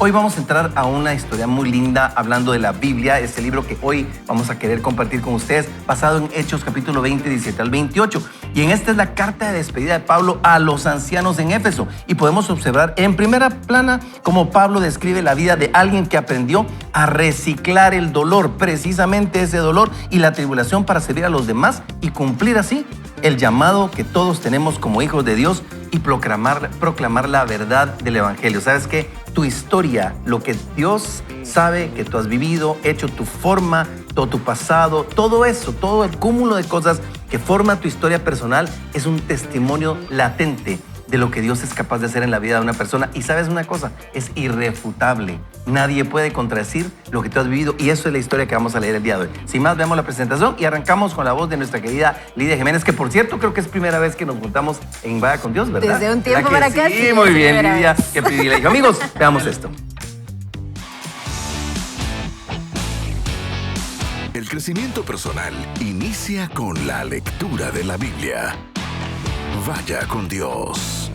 Hoy vamos a entrar a una historia muy linda hablando de la Biblia, este libro que hoy vamos a querer compartir con ustedes, basado en Hechos capítulo 20, 17 al 28. Y en esta es la carta de despedida de Pablo a los ancianos en Éfeso. Y podemos observar en primera plana cómo Pablo describe la vida de alguien que aprendió a reciclar el dolor, precisamente ese dolor y la tribulación para servir a los demás y cumplir así el llamado que todos tenemos como hijos de Dios y proclamar la verdad del Evangelio. ¿Sabes qué? Tu historia, lo que Dios sabe que tú has vivido, hecho tu forma, todo tu pasado, todo eso, todo el cúmulo de cosas que forma tu historia personal es un testimonio latente de lo que Dios es capaz de hacer en la vida de una persona. Y sabes una cosa, es irrefutable. Nadie puede contradecir lo que tú has vivido y eso es la historia que vamos a leer el día de hoy. Sin más, veamos la presentación y arrancamos con la voz de nuestra querida Lidia Jiménez, que por cierto creo que es primera vez que nos juntamos en Vaya con Dios, ¿verdad? Desde un tiempo para acá. Sí, muy bien, Lidia, qué privilegio. Amigos, veamos esto. El crecimiento personal inicia con la lectura de la Biblia. Vaya con Dios.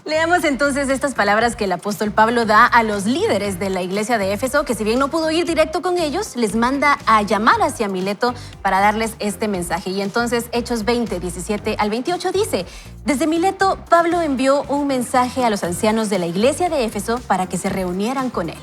Leamos entonces estas palabras que el apóstol Pablo da a los líderes de la iglesia de Éfeso, que si bien no pudo ir directo con ellos, les manda a llamar hacia Mileto para darles este mensaje. Y entonces Hechos 20, 17 al 28 dice: desde Mileto, Pablo envió un mensaje a los ancianos de la iglesia de Éfeso para que se reunieran con él.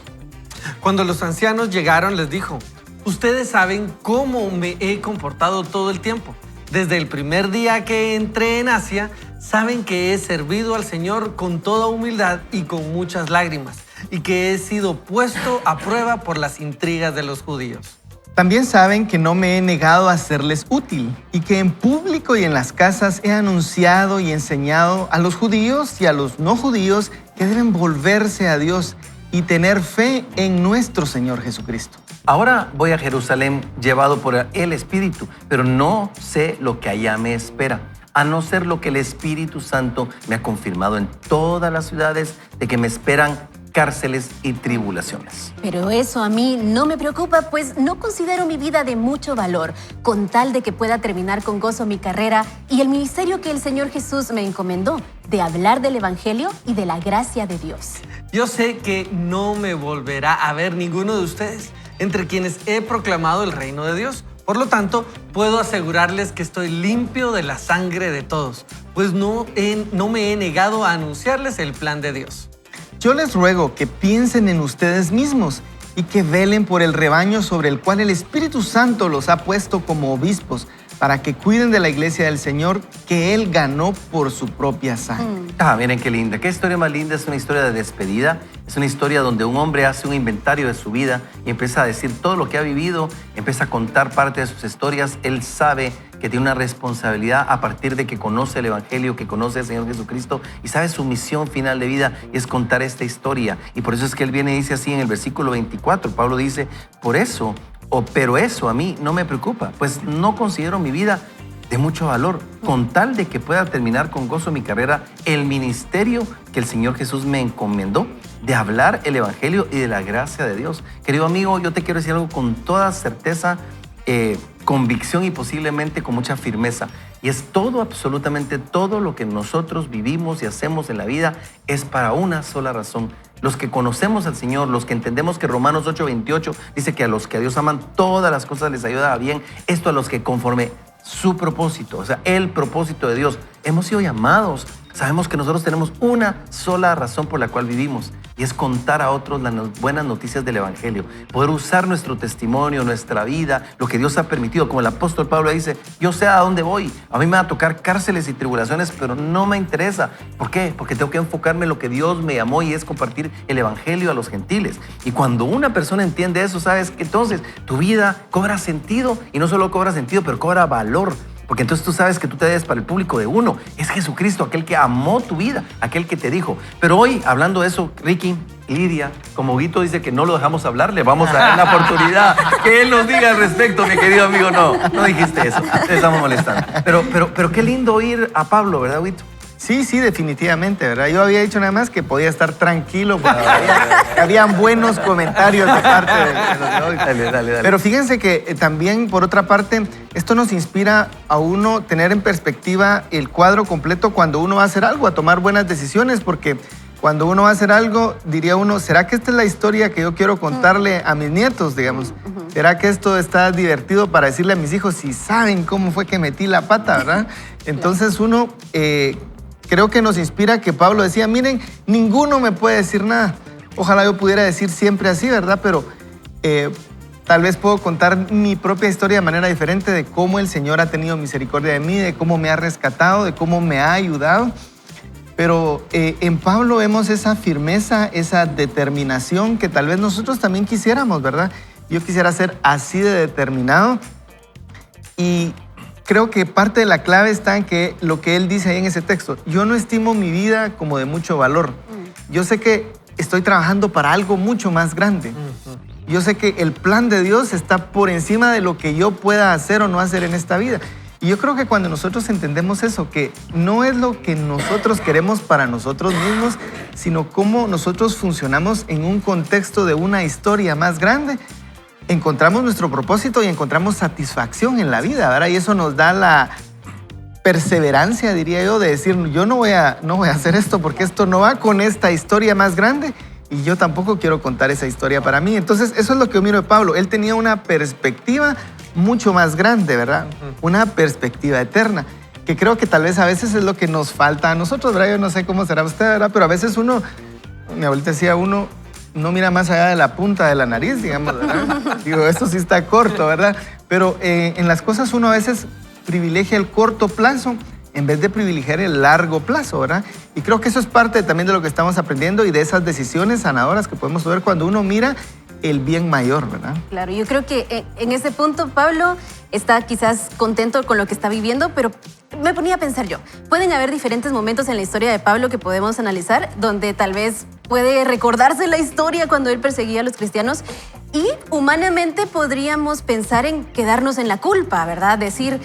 Cuando los ancianos llegaron, les dijo: ustedes saben cómo me he comportado todo el tiempo. Desde el primer día que entré en Asia, saben que he servido al Señor con toda humildad y con muchas lágrimas, y que he sido puesto a prueba por las intrigas de los judíos. También saben que no me he negado a serles útil y que en público y en las casas he anunciado y enseñado a los judíos y a los no judíos que deben volverse a Dios y tener fe en nuestro Señor Jesucristo. Ahora voy a Jerusalén llevado por el Espíritu, pero no sé lo que allá me espera, a no ser lo que el Espíritu Santo me ha confirmado en todas las ciudades de que me esperan cárceles y tribulaciones. Pero eso a mí no me preocupa, pues no considero mi vida de mucho valor, con tal de que pueda terminar con gozo mi carrera y el ministerio que el Señor Jesús me encomendó, de hablar del Evangelio y de la gracia de Dios. Yo sé que no me volverá a ver ninguno de ustedes entre quienes he proclamado el reino de Dios. Por lo tanto, puedo asegurarles que estoy limpio de la sangre de todos, pues no me he negado a anunciarles el plan de Dios. Yo les ruego que piensen en ustedes mismos y que velen por el rebaño sobre el cual el Espíritu Santo los ha puesto como obispos, para que cuiden de la iglesia del Señor que Él ganó por su propia sangre. Miren qué linda, qué historia más linda. Es una historia de despedida, es una historia donde un hombre hace un inventario de su vida y empieza a decir todo lo que ha vivido, empieza a contar parte de sus historias. Él sabe que tiene una responsabilidad a partir de que conoce el Evangelio, que conoce al Señor Jesucristo y sabe su misión final de vida es contar esta historia. Y por eso es que él viene y dice así en el versículo 24, Pablo dice: pero eso a mí no me preocupa, pues no considero mi vida de mucho valor, con tal de que pueda terminar con gozo mi carrera, el ministerio que el Señor Jesús me encomendó, de hablar el Evangelio y de la gracia de Dios. Querido amigo, yo te quiero decir algo con toda certeza, convicción y posiblemente con mucha firmeza. Y es todo, absolutamente todo lo que nosotros vivimos y hacemos en la vida es para una sola razón. Los que conocemos al Señor, los que entendemos que Romanos 8:28 dice que a los que a Dios aman, todas las cosas les ayudan a bien. Esto a los que conforme su propósito, o sea, el propósito de Dios, hemos sido llamados. Sabemos que nosotros tenemos una sola razón por la cual vivimos y es contar a otros las buenas noticias del Evangelio. Poder usar nuestro testimonio, nuestra vida, lo que Dios ha permitido. Como el apóstol Pablo dice: yo sé a dónde voy. A mí me va a tocar cárceles y tribulaciones, pero no me interesa. ¿Por qué? Porque tengo que enfocarme en lo que Dios me llamó y es compartir el Evangelio a los gentiles. Y cuando una persona entiende eso, sabes que entonces tu vida cobra sentido y no solo cobra sentido, pero cobra valor. Porque entonces tú sabes que tú te debes para el público de uno. Es Jesucristo, aquel que amó tu vida, aquel que te dijo. Pero hoy, hablando de eso, Ricky, Lidia, como Guito dice que no lo dejamos hablar, le vamos a dar la oportunidad que él nos diga al respecto, mi querido amigo. No dijiste eso, te estamos molestando. Pero qué lindo oír a Pablo, ¿verdad, Guito? Sí, definitivamente, ¿verdad? Yo había dicho nada más que podía estar tranquilo, pues, habían buenos comentarios de parte de los Dale. Pero fíjense que también, por otra parte, esto nos inspira a uno tener en perspectiva el cuadro completo cuando uno va a hacer algo, a tomar buenas decisiones, porque cuando uno va a hacer algo, diría uno, ¿será que esta es la historia que yo quiero contarle a mis nietos, digamos? ¿Será que esto está divertido para decirle a mis hijos si saben cómo fue que metí la pata, verdad? Entonces uno creo que nos inspira que Pablo decía, miren, ninguno me puede decir nada. Ojalá yo pudiera decir siempre así, ¿verdad? Pero tal vez puedo contar mi propia historia de manera diferente de cómo el Señor ha tenido misericordia de mí, de cómo me ha rescatado, de cómo me ha ayudado. Pero en Pablo vemos esa firmeza, esa determinación que tal vez nosotros también quisiéramos, ¿verdad? Yo quisiera ser así de determinado y creo que parte de la clave está en que lo que él dice ahí en ese texto, yo no estimo mi vida como de mucho valor. Yo sé que estoy trabajando para algo mucho más grande. Yo sé que el plan de Dios está por encima de lo que yo pueda hacer o no hacer en esta vida. Y yo creo que cuando nosotros entendemos eso, que no es lo que nosotros queremos para nosotros mismos, sino cómo nosotros funcionamos en un contexto de una historia más grande, encontramos nuestro propósito y encontramos satisfacción en la vida, ¿verdad? Y eso nos da la perseverancia, diría yo, de decir, yo no voy a hacer esto porque esto no va con esta historia más grande y yo tampoco quiero contar esa historia para mí. Entonces, eso es lo que yo miro de Pablo. Él tenía una perspectiva mucho más grande, ¿verdad? Una perspectiva eterna, que creo que tal vez a veces es lo que nos falta a nosotros, ¿verdad? Yo no sé cómo será usted, ¿verdad? Pero a veces mi abuelita decía, uno no mira más allá de la punta de la nariz, digamos, ¿verdad? Digo, esto sí está corto, ¿verdad? Pero en las cosas uno a veces privilegia el corto plazo en vez de privilegiar el largo plazo, ¿verdad? Y creo que eso es parte también de lo que estamos aprendiendo y de esas decisiones sanadoras que podemos ver cuando uno mira el bien mayor, ¿verdad? Claro, yo creo que en ese punto Pablo está quizás contento con lo que está viviendo, pero me ponía a pensar yo, pueden haber diferentes momentos en la historia de Pablo que podemos analizar, donde tal vez puede recordarse la historia cuando él perseguía a los cristianos y humanamente podríamos pensar en quedarnos en la culpa, ¿verdad? Decir,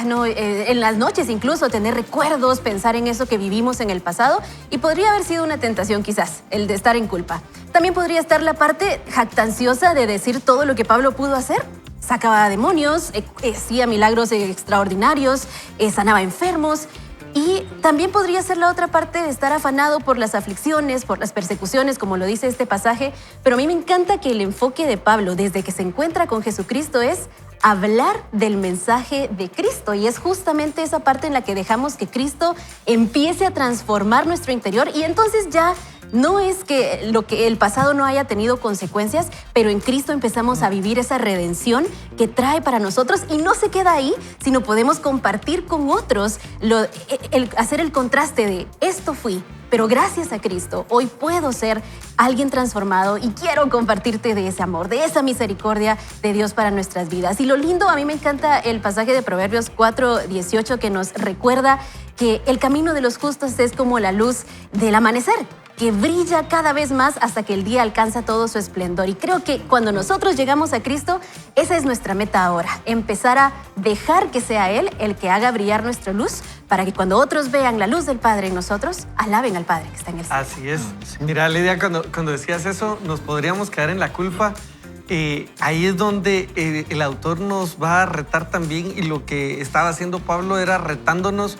no, en las noches incluso tener recuerdos, pensar en eso que vivimos en el pasado y podría haber sido una tentación quizás, el de estar en culpa. También podría estar la parte jactanciosa de decir todo lo que Pablo pudo hacer. Sacaba demonios, hacía milagros extraordinarios, sanaba enfermos. Y también podría ser la otra parte de estar afanado por las aflicciones, por las persecuciones, como lo dice este pasaje. Pero a mí me encanta que el enfoque de Pablo, desde que se encuentra con Jesucristo, es hablar del mensaje de Cristo. Y es justamente esa parte en la que dejamos que Cristo empiece a transformar nuestro interior. Y entonces ya no es que el pasado no haya tenido consecuencias, pero en Cristo empezamos a vivir esa redención que trae para nosotros y no se queda ahí, sino podemos compartir con otros, hacer el contraste de esto fui, pero gracias a Cristo hoy puedo ser alguien transformado y quiero compartirte de ese amor, de esa misericordia de Dios para nuestras vidas. Y lo lindo, a mí me encanta el pasaje de Proverbios 4:18 que nos recuerda que el camino de los justos es como la luz del amanecer, que brilla cada vez más hasta que el día alcanza todo su esplendor. Y creo que cuando nosotros llegamos a Cristo, esa es nuestra meta ahora, empezar a dejar que sea Él el que haga brillar nuestra luz, para que cuando otros vean la luz del Padre en nosotros, alaben al Padre que está en el cielo. Así es. Mira, Lidia, cuando decías eso, nos podríamos caer en la culpa. Ahí es donde el autor nos va a retar también, y lo que estaba haciendo Pablo era retándonos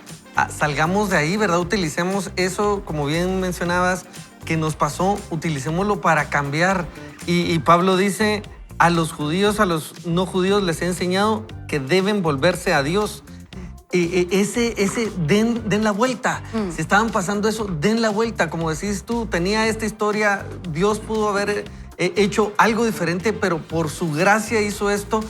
salgamos de ahí, ¿verdad? Utilicemos eso, como bien mencionabas, que nos pasó, utilicémoslo para cambiar. Y Pablo dice, a los judíos, a los no judíos les he enseñado que deben volverse a Dios. Den la vuelta. Si estaban pasando eso, den la vuelta. Como decís tú, tenía esta historia, Dios pudo haber hecho algo diferente, pero por su gracia hizo esto.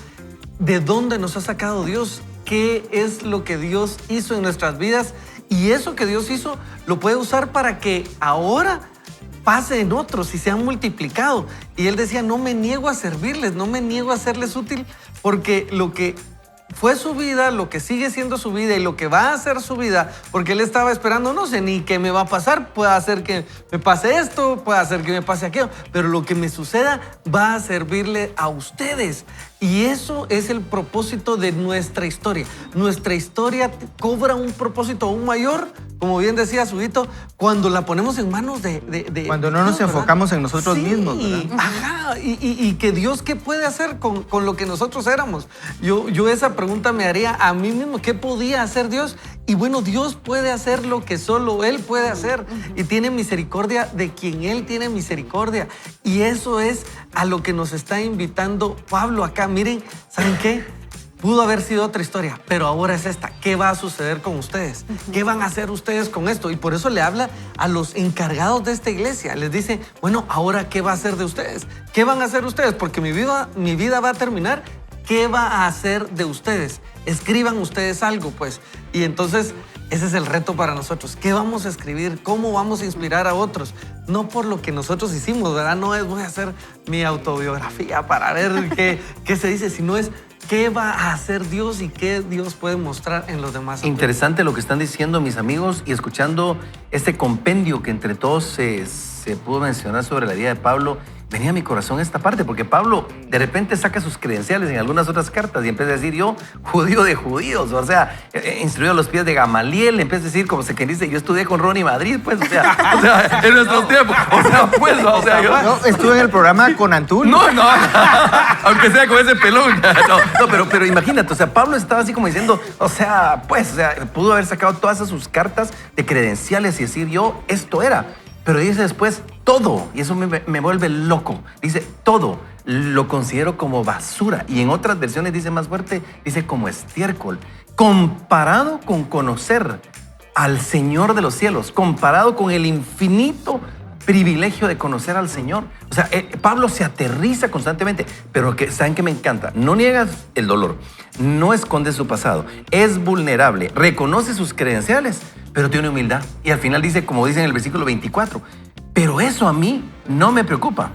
¿De dónde nos ha sacado Dios? ¿Qué es lo que Dios hizo en nuestras vidas? Y eso que Dios hizo lo puede usar para que ahora pase en otros y se han multiplicado. Y él decía, no me niego a servirles, no me niego a serles útil, porque lo que fue su vida, lo que sigue siendo su vida y lo que va a ser su vida, porque él estaba esperando, no sé ni qué me va a pasar, puede hacer que me pase esto, puede hacer que me pase aquello, pero lo que me suceda va a servirle a ustedes. Y eso es el propósito de nuestra historia. Nuestra historia cobra un propósito aún mayor, como bien decía Sudito, cuando la ponemos en manos de cuando no nos Dios, enfocamos en nosotros mismos, ¿verdad? Ajá, y que Dios, ¿qué puede hacer con lo que nosotros éramos? Yo esa pregunta me haría a mí mismo, ¿qué podía hacer Dios? Y bueno, Dios puede hacer lo que solo Él puede hacer y tiene misericordia de quien Él tiene misericordia. Y eso es a lo que nos está invitando Pablo acá. Miren, ¿saben qué? Pudo haber sido otra historia, pero ahora es esta. ¿Qué va a suceder con ustedes? ¿Qué van a hacer ustedes con esto? Y por eso le habla a los encargados de esta iglesia. Les dice, bueno, ahora ¿qué va a hacer de ustedes? ¿Qué van a hacer ustedes? Porque mi vida va a terminar. ¿Qué va a hacer de ustedes? Escriban ustedes algo, pues. Y entonces, ese es el reto para nosotros. ¿Qué vamos a escribir? ¿Cómo vamos a inspirar a otros? No por lo que nosotros hicimos, ¿verdad? No es voy a hacer mi autobiografía para ver qué se dice, sino es qué va a hacer Dios y qué Dios puede mostrar en los demás. Interesante lo que están diciendo mis amigos y escuchando este compendio que entre todos se pudo mencionar sobre la vida de Pablo. Venía a mi corazón esta parte, porque Pablo de repente saca sus credenciales en algunas otras cartas y empieza a decir, yo, judío de judíos, o sea, instruido a los pies de Gamaliel, empieza a decir, como se quien dice, yo estudié con Ronnie Madrid, pues, o sea en nuestros tiempos, yo... No, estuve en el programa con Antul. No, aunque sea con ese pelón. Pero imagínate, o sea, Pablo estaba así como diciendo, pudo haber sacado todas esas sus cartas de credenciales y decir, yo, esto era. Pero dice después, todo, y eso me vuelve loco, dice, todo lo considero como basura. Y en otras versiones dice más fuerte, dice como estiércol, comparado con conocer al Señor de los cielos, comparado con el infinito privilegio de conocer al Señor. O sea, Pablo se aterriza constantemente, pero ¿saben qué me encanta? No niegas el dolor, no esconde su pasado, es vulnerable, reconoce sus credenciales, pero tiene humildad. Y al final dice, como dice en el versículo 24, pero eso a mí no me preocupa.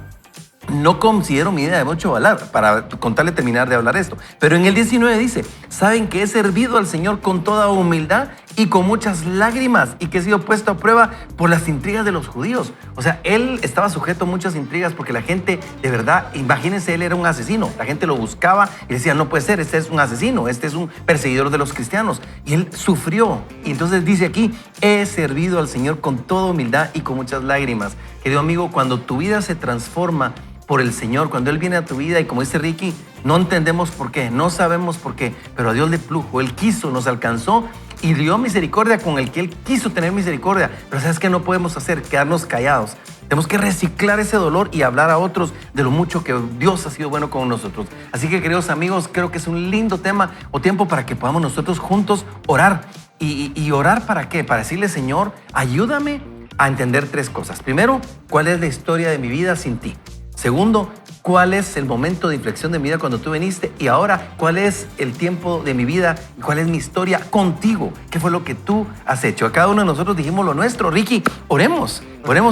No considero mi idea de mucho valor, para contarle terminar de hablar esto. Pero en el 19 dice, saben que he servido al Señor con toda humildad y con muchas lágrimas y que he sido puesto a prueba por las intrigas de los judíos. O sea, él estaba sujeto a muchas intrigas porque la gente, de verdad, imagínense, él era un asesino. La gente lo buscaba y decía, no puede ser, este es un asesino, este es un perseguidor de los cristianos. Y él sufrió. Y entonces dice aquí, he servido al Señor con toda humildad y con muchas lágrimas. Querido amigo, cuando tu vida se transforma por el Señor, cuando Él viene a tu vida y como dice Ricky, no entendemos por qué, no sabemos por qué, pero a Dios le plujo, Él quiso, nos alcanzó y dio misericordia con el que Él quiso tener misericordia. Pero ¿sabes qué no podemos hacer? Quedarnos callados. Tenemos que reciclar ese dolor y hablar a otros de lo mucho que Dios ha sido bueno con nosotros. Así que, queridos amigos, creo que es un lindo tema o tiempo para que podamos nosotros juntos orar. ¿Y orar para qué? Para decirle, Señor, ayúdame a entender tres cosas. Primero, ¿cuál es la historia de mi vida sin ti? Segundo, ¿cuál es el momento de inflexión de mi vida cuando tú viniste? Y ahora, ¿cuál es el tiempo de mi vida? ¿Cuál es mi historia contigo? ¿Qué fue lo que tú has hecho? A cada uno de nosotros dijimos lo nuestro. Ricky, oremos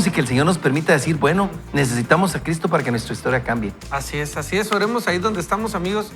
y que el Señor nos permita decir, bueno, necesitamos a Cristo para que nuestra historia cambie. Así es. Oremos ahí donde estamos, amigos.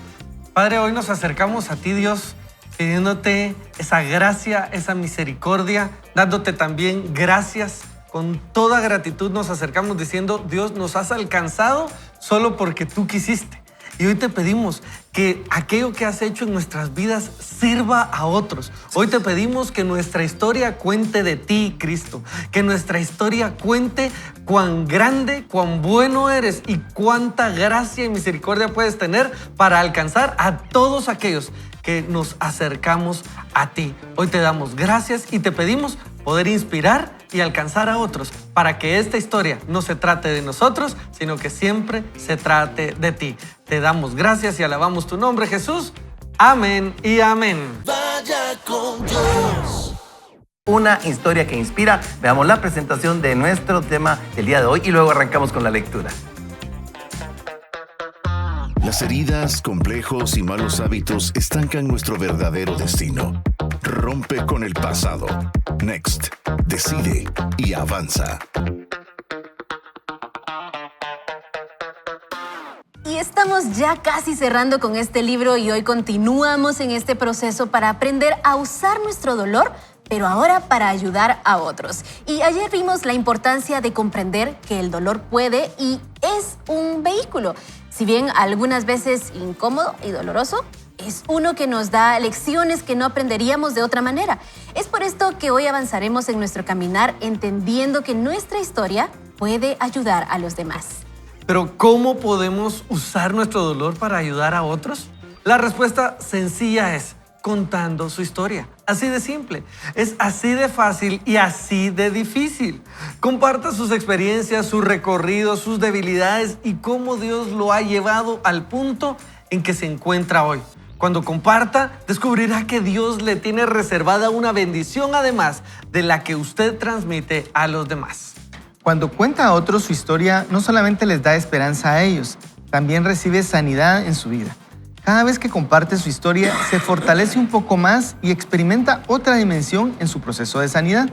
Padre, hoy nos acercamos a ti, Dios, pidiéndote esa gracia, esa misericordia, dándote también gracias. Con toda gratitud nos acercamos diciendo, Dios, nos has alcanzado solo porque tú quisiste. Y hoy te pedimos que aquello que has hecho en nuestras vidas sirva a otros. Hoy te pedimos que nuestra historia cuente de ti, Cristo. Que nuestra historia cuente cuán grande, cuán bueno eres y cuánta gracia y misericordia puedes tener para alcanzar a todos aquellos que nos acercamos a ti. Hoy te damos gracias y te pedimos poder inspirar y alcanzar a otros para que esta historia no se trate de nosotros, sino que siempre se trate de ti. Te damos gracias y alabamos tu nombre, Jesús. Amén y amén. Vaya con Dios. Una historia que inspira. Veamos la presentación de nuestro tema del día de hoy y luego arrancamos con la lectura. Las heridas, complejos y malos hábitos estancan nuestro verdadero destino. Rompe con el pasado. Next. Decide y avanza. Y estamos ya casi cerrando con este libro y hoy continuamos en este proceso para aprender a usar nuestro dolor, pero ahora para ayudar a otros. Y ayer vimos la importancia de comprender que el dolor puede y es un vehículo. Si bien algunas veces incómodo y doloroso, es uno que nos da lecciones que no aprenderíamos de otra manera. Es por esto que hoy avanzaremos en nuestro caminar entendiendo que nuestra historia puede ayudar a los demás. Pero ¿cómo podemos usar nuestro dolor para ayudar a otros? La respuesta sencilla es contando su historia. Así de simple, es así de fácil y así de difícil. Comparta sus experiencias, su recorrido, sus debilidades y cómo Dios lo ha llevado al punto en que se encuentra hoy. Cuando comparta, descubrirá que Dios le tiene reservada una bendición además de la que usted transmite a los demás. Cuando cuenta a otros su historia, no solamente les da esperanza a ellos, también recibe sanidad en su vida. Cada vez que comparte su historia, se fortalece un poco más y experimenta otra dimensión en su proceso de sanidad.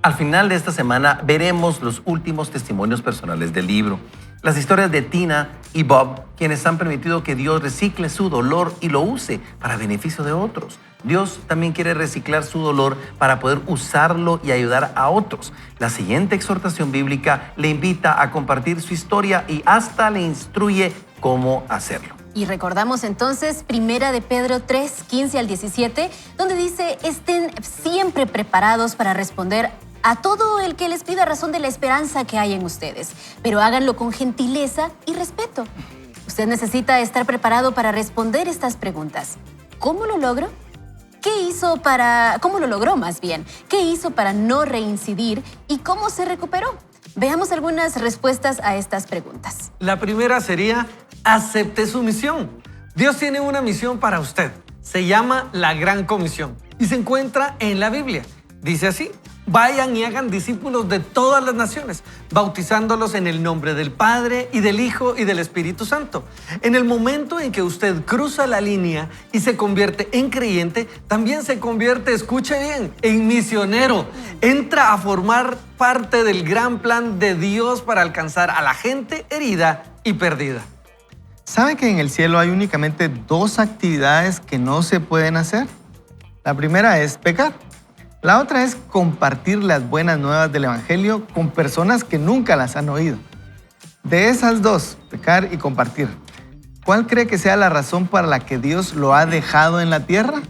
Al final de esta semana veremos los últimos testimonios personales del libro. Las historias de Tina y Bob, quienes han permitido que Dios recicle su dolor y lo use para beneficio de otros. Dios también quiere reciclar su dolor para poder usarlo y ayudar a otros. La siguiente exhortación bíblica le invita a compartir su historia y hasta le instruye cómo hacerlo. Y recordamos entonces 1 de Pedro 3, 15 al 17, donde dice: estén siempre preparados para responder a todo el que les pida razón de la esperanza que hay en ustedes, pero háganlo con gentileza y respeto. Usted necesita estar preparado para responder estas preguntas. ¿Cómo lo logró? ¿Cómo lo logró más bien? ¿Qué hizo para no reincidir y cómo se recuperó? Veamos algunas respuestas a estas preguntas. La primera sería: acepte su misión. Dios tiene una misión para usted. Se llama la Gran Comisión y se encuentra en la Biblia. Dice así: vayan y hagan discípulos de todas las naciones, bautizándolos en el nombre del Padre y del Hijo y del Espíritu Santo. En el momento en que usted cruza la línea y se convierte en creyente, también se convierte, escuche bien, en misionero. Entra a formar parte del gran plan de Dios para alcanzar a la gente herida y perdida. ¿Sabe que en el cielo hay únicamente 2 actividades que no se pueden hacer? La primera es pecar. La otra es compartir las buenas nuevas del Evangelio con personas que nunca las han oído. De esas 2, pecar y compartir, ¿cuál cree que sea la razón para la que Dios lo ha dejado en la tierra?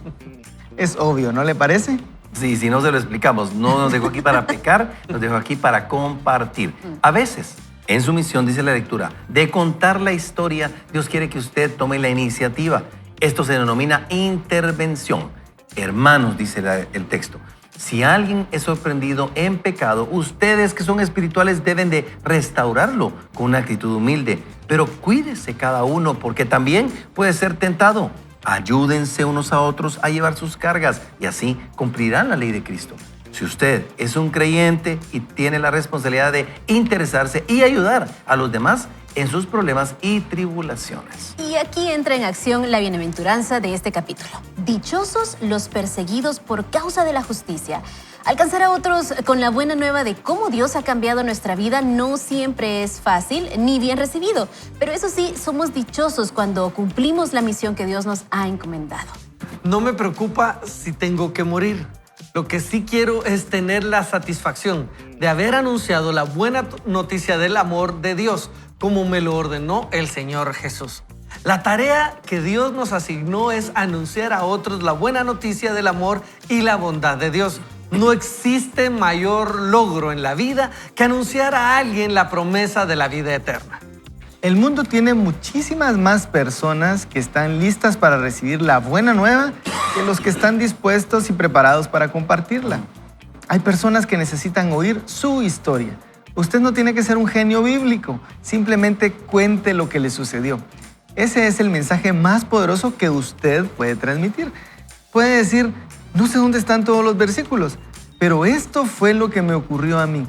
Es obvio, ¿no le parece? Sí, si no se lo explicamos, no nos dejó aquí para pecar, nos dejó aquí para compartir. A veces, en su misión, dice la lectura, de contar la historia, Dios quiere que usted tome la iniciativa. Esto se denomina intervención. Hermanos, dice el texto, si alguien es sorprendido en pecado, ustedes que son espirituales deben de restaurarlo con una actitud humilde. Pero cuídese cada uno porque también puede ser tentado. Ayúdense unos a otros a llevar sus cargas y así cumplirán la ley de Cristo. Si usted es un creyente y tiene la responsabilidad de interesarse y ayudar a los demás en sus problemas y tribulaciones. Y aquí entra en acción la bienaventuranza de este capítulo. Dichosos los perseguidos por causa de la justicia. Alcanzar a otros con la buena nueva de cómo Dios ha cambiado nuestra vida no siempre es fácil ni bien recibido. Pero eso sí, somos dichosos cuando cumplimos la misión que Dios nos ha encomendado. No me preocupa si tengo que morir. Lo que sí quiero es tener la satisfacción de haber anunciado la buena noticia del amor de Dios, como me lo ordenó el Señor Jesús. La tarea que Dios nos asignó es anunciar a otros la buena noticia del amor y la bondad de Dios. No existe mayor logro en la vida que anunciar a alguien la promesa de la vida eterna. El mundo tiene muchísimas más personas que están listas para recibir la buena nueva que los que están dispuestos y preparados para compartirla. Hay personas que necesitan oír su historia. Usted no tiene que ser un genio bíblico, simplemente cuente lo que le sucedió. Ese es el mensaje más poderoso que usted puede transmitir. Puede decir: no sé dónde están todos los versículos, pero esto fue lo que me ocurrió a mí.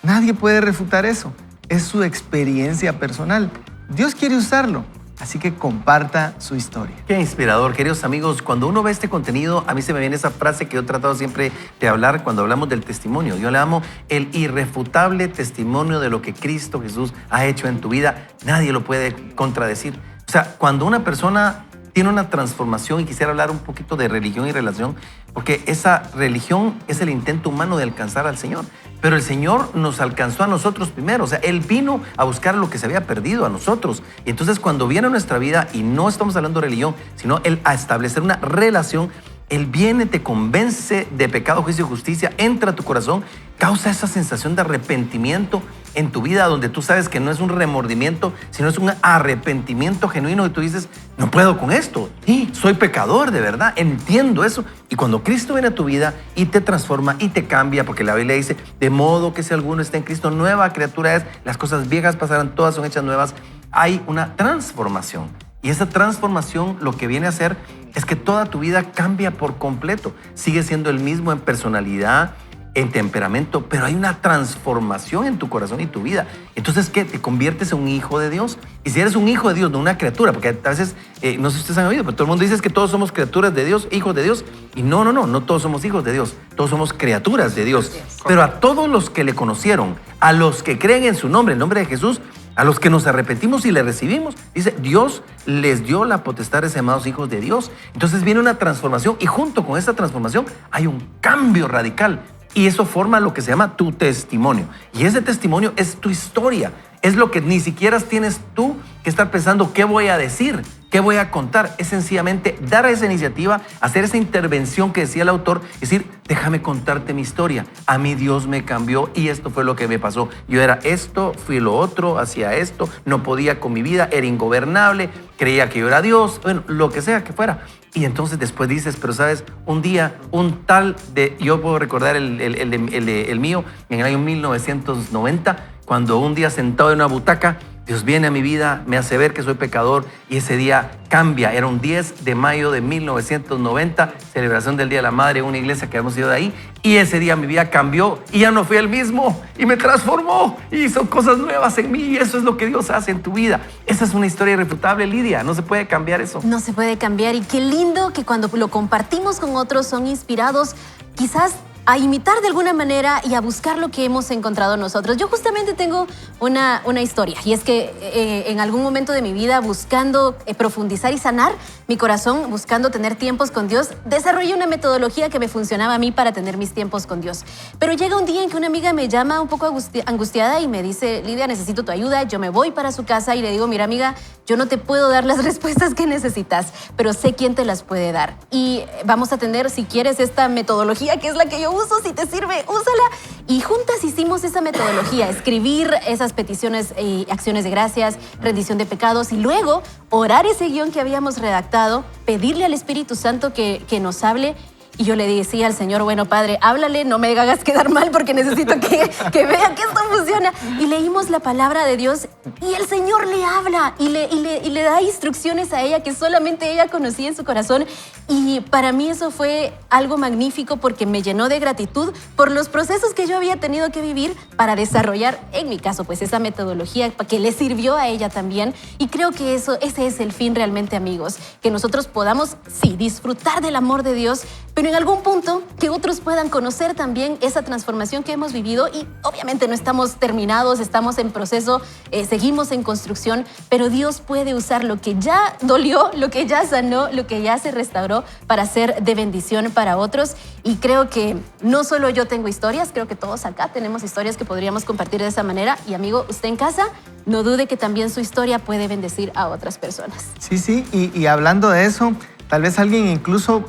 Nadie puede refutar eso. Es su experiencia personal. Dios quiere usarlo, así que comparta su historia. Qué inspirador, queridos amigos. Cuando uno ve este contenido, a mí se me viene esa frase que yo he tratado siempre de hablar cuando hablamos del testimonio. Yo le llamo el irrefutable testimonio de lo que Cristo Jesús ha hecho en tu vida. Nadie lo puede contradecir. O sea, cuando una persona tiene una transformación, y quisiera hablar un poquito de religión y relación, porque esa religión es el intento humano de alcanzar al Señor. Pero el Señor nos alcanzó a nosotros primero. O sea, Él vino a buscar lo que se había perdido a nosotros. Y entonces cuando viene a nuestra vida, y no estamos hablando de religión, sino Él a establecer una relación, Él viene, te convence de pecado, juicio y justicia, entra a tu corazón, causa esa sensación de arrepentimiento, en tu vida donde tú sabes que no es un remordimiento, sino es un arrepentimiento genuino y tú dices, no puedo con esto. Sí, soy pecador, de verdad, entiendo eso. Y cuando Cristo viene a tu vida y te transforma y te cambia, porque la Biblia dice, de modo que si alguno está en Cristo, nueva criatura es, las cosas viejas pasarán, todas son hechas nuevas. Hay una transformación. Y esa transformación lo que viene a hacer es que toda tu vida cambia por completo. Sigue siendo el mismo en personalidad, en temperamento, pero hay una transformación en tu corazón y tu vida. Entonces, ¿qué? Te conviertes en un hijo de Dios. Y si eres un hijo de Dios, no una criatura, porque a veces, no sé si ustedes han oído, pero todo el mundo dice que todos somos criaturas de Dios, hijos de Dios. Y no todos somos hijos de Dios, todos somos criaturas de Dios. Pero a todos los que le conocieron, a los que creen en su nombre, el nombre de Jesús, a los que nos arrepentimos y le recibimos, dice, Dios les dio la potestad de ser llamados hijos de Dios. Entonces viene una transformación y junto con esta transformación hay un cambio radical. Y eso forma lo que se llama tu testimonio. Y ese testimonio es tu historia. Es lo que ni siquiera tienes tú que estar pensando qué voy a decir, qué voy a contar. Es sencillamente dar esa iniciativa, hacer esa intervención que decía el autor, decir, déjame contarte mi historia. A mí Dios me cambió y esto fue lo que me pasó. Yo era esto, fui lo otro, hacía esto, no podía con mi vida, era ingobernable, creía que yo era Dios, bueno, lo que sea que fuera. Y entonces después dices, pero sabes, un día, un tal de, yo puedo recordar el mío en el año 1990, cuando un día sentado en una butaca, Dios viene a mi vida, me hace ver que soy pecador y ese día cambia. Era un 10 de mayo de 1990, celebración del Día de la Madre en una iglesia que hemos ido de ahí. Y ese día mi vida cambió y ya no fui el mismo y me transformó y hizo cosas nuevas en mí y eso es lo que Dios hace en tu vida. Esa es una historia irrefutable, Lidia, no se puede cambiar eso. No se puede cambiar y qué lindo que cuando lo compartimos con otros son inspirados quizás a imitar de alguna manera y a buscar lo que hemos encontrado nosotros. Yo justamente tengo una historia y es que en algún momento de mi vida buscando profundizar y sanar mi corazón, buscando tener tiempos con Dios, desarrollé una metodología que me funcionaba a mí para tener mis tiempos con Dios. Pero llega un día en que una amiga me llama un poco angustiada y me dice, Lidia, necesito tu ayuda. Yo me voy para su casa y le digo, mira amiga, yo no te puedo dar las respuestas que necesitas, pero sé quién te las puede dar. Y vamos a tener, si quieres, esta metodología que es la que yo uso, si te sirve, úsala. Y juntas hicimos esa metodología, escribir esas peticiones, acciones de gracias, rendición de pecados y luego orar ese guión que habíamos redactado, pedirle al Espíritu Santo que nos hable. Y yo le decía al Señor, bueno, Padre, háblale, no me hagas quedar mal porque necesito que vea que esto funciona. Y leímos la palabra de Dios y el Señor le habla y le da instrucciones a ella que solamente ella conocía en su corazón. Y para mí eso fue algo magnífico porque me llenó de gratitud por los procesos que yo había tenido que vivir para desarrollar, en mi caso, pues esa metodología que le sirvió a ella también. Y creo que ese es el fin realmente, amigos, que nosotros podamos, sí, disfrutar del amor de Dios, pero en algún punto que otros puedan conocer también esa transformación que hemos vivido y obviamente no estamos terminados, estamos en proceso, seguimos en construcción, pero Dios puede usar lo que ya dolió, lo que ya sanó, lo que ya se restauró para ser de bendición para otros. Y creo que no solo yo tengo historias, creo que todos acá tenemos historias que podríamos compartir de esa manera. Y amigo, usted en casa, no dude que también su historia puede bendecir a otras personas. Sí, y hablando de eso, tal vez alguien incluso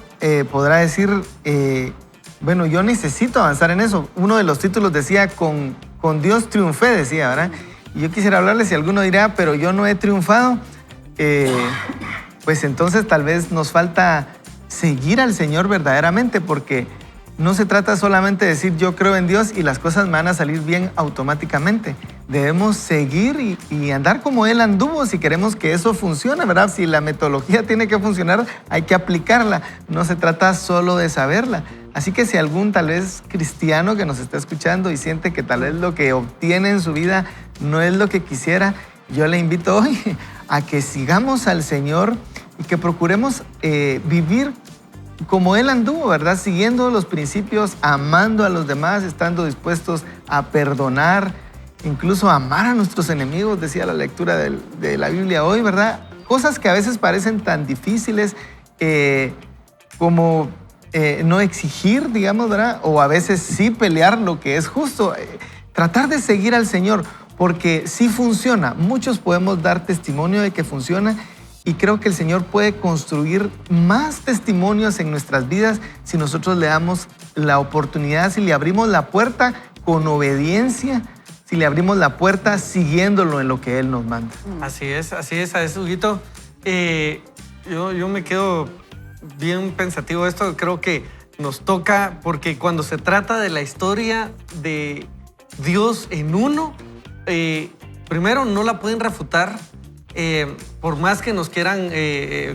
podrá decir, bueno, yo necesito avanzar en eso. Uno de los títulos decía, con Dios triunfé, decía, ¿verdad? Y yo quisiera hablarle, si alguno dirá, pero yo no he triunfado, pues entonces tal vez nos falta seguir al Señor verdaderamente, porque no se trata solamente de decir yo creo en Dios y las cosas me van a salir bien automáticamente. Debemos seguir y andar como Él anduvo si queremos que eso funcione, ¿verdad? Si la metodología tiene que funcionar, hay que aplicarla. No se trata solo de saberla. Así que si algún tal vez cristiano que nos está escuchando y siente que tal vez lo que obtiene en su vida no es lo que quisiera, yo le invito hoy a que sigamos al Señor y que procuremos vivir como Él anduvo, ¿verdad? Siguiendo los principios, amando a los demás, estando dispuestos a perdonar, incluso a amar a nuestros enemigos, decía la lectura de la Biblia hoy, ¿verdad? Cosas que a veces parecen tan difíciles como no exigir, digamos, ¿verdad? O a veces sí pelear lo que es justo. Tratar de seguir al Señor, porque sí funciona. Muchos podemos dar testimonio de que funciona. Y creo que el Señor puede construir más testimonios en nuestras vidas si nosotros le damos la oportunidad, si le abrimos la puerta con obediencia, si le abrimos la puerta siguiéndolo en lo que Él nos manda. Así es, Huguito. Yo me quedo bien pensativo de esto. Creo que nos toca porque cuando se trata de la historia de Dios en uno, primero no la pueden refutar. Por más que nos quieran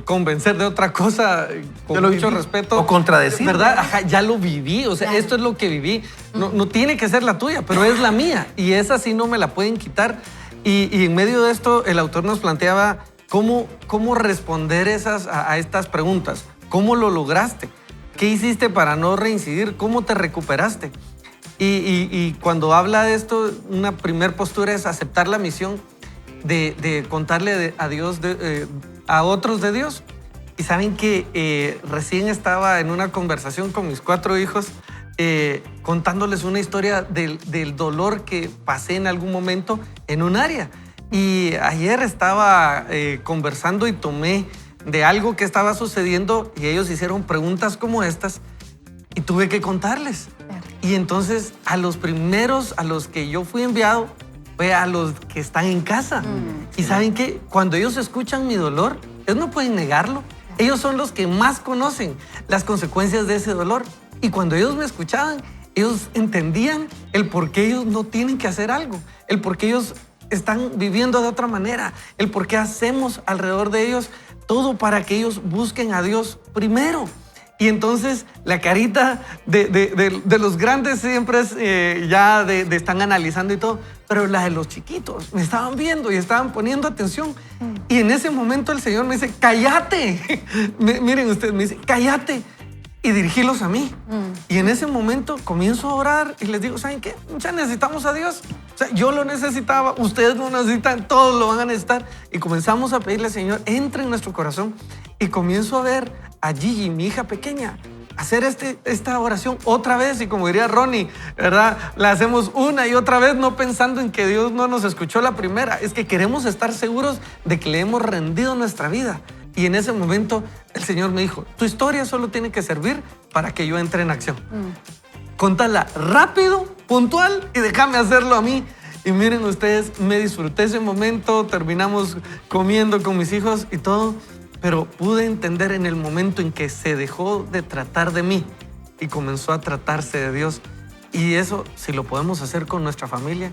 convencer de otra cosa, con mucho respeto. O contradecir. ¿Verdad? Ajá, ya lo viví. O sea, Claro. esto es lo que viví. No tiene que ser la tuya, pero es la mía. Y esa sí no me la pueden quitar. Y en medio de esto, el autor nos planteaba cómo responder a estas preguntas. ¿Cómo lo lograste? ¿Qué hiciste para no reincidir? ¿Cómo te recuperaste? Y cuando habla de esto, una primer postura es aceptar la misión de contarle a Dios, a otros de Dios. Y saben que recién estaba en una conversación con mis 4 hijos, contándoles una historia del dolor que pasé en algún momento en un área. Y ayer estaba conversando y tomé de algo que estaba sucediendo y ellos hicieron preguntas como estas y tuve que contarles. Y entonces a los primeros a los que yo fui enviado fue a los que están en casa. Y saben que cuando ellos escuchan mi dolor, ellos no pueden negarlo. Ellos son los que más conocen las consecuencias de ese dolor. Y cuando ellos me escuchaban, ellos entendían el por qué ellos no tienen que hacer algo, el por qué ellos están viviendo de otra manera, el por qué hacemos alrededor de ellos todo para que ellos busquen a Dios primero. Y entonces la carita de los grandes siempre es están analizando y todo, pero la de los chiquitos me estaban viendo y estaban poniendo atención. Y en ese momento el Señor me dice, cállate. Miren ustedes, me dice, cállate. Y dirigirlos a mí. Y en ese momento comienzo a orar y les digo, ¿saben qué? Ya necesitamos a Dios. O sea, yo lo necesitaba, ustedes lo necesitan, todos lo van a necesitar. Y comenzamos a pedirle al Señor, entre en nuestro corazón. Y comienzo a ver a Gigi, mi hija pequeña, hacer esta oración otra vez. Y como diría Ronnie, ¿verdad? La hacemos una y otra vez, no pensando en que Dios no nos escuchó la primera. Es que queremos estar seguros de que le hemos rendido nuestra vida. Y en ese momento el Señor me dijo, tu historia solo tiene que servir para que yo entre en acción. Contala rápido, puntual y déjame hacerlo a mí. Y miren ustedes, me disfruté ese momento, terminamos comiendo con mis hijos y todo, pero pude entender en el momento en que se dejó de tratar de mí y comenzó a tratarse de Dios. Y eso, si lo podemos hacer con nuestra familia,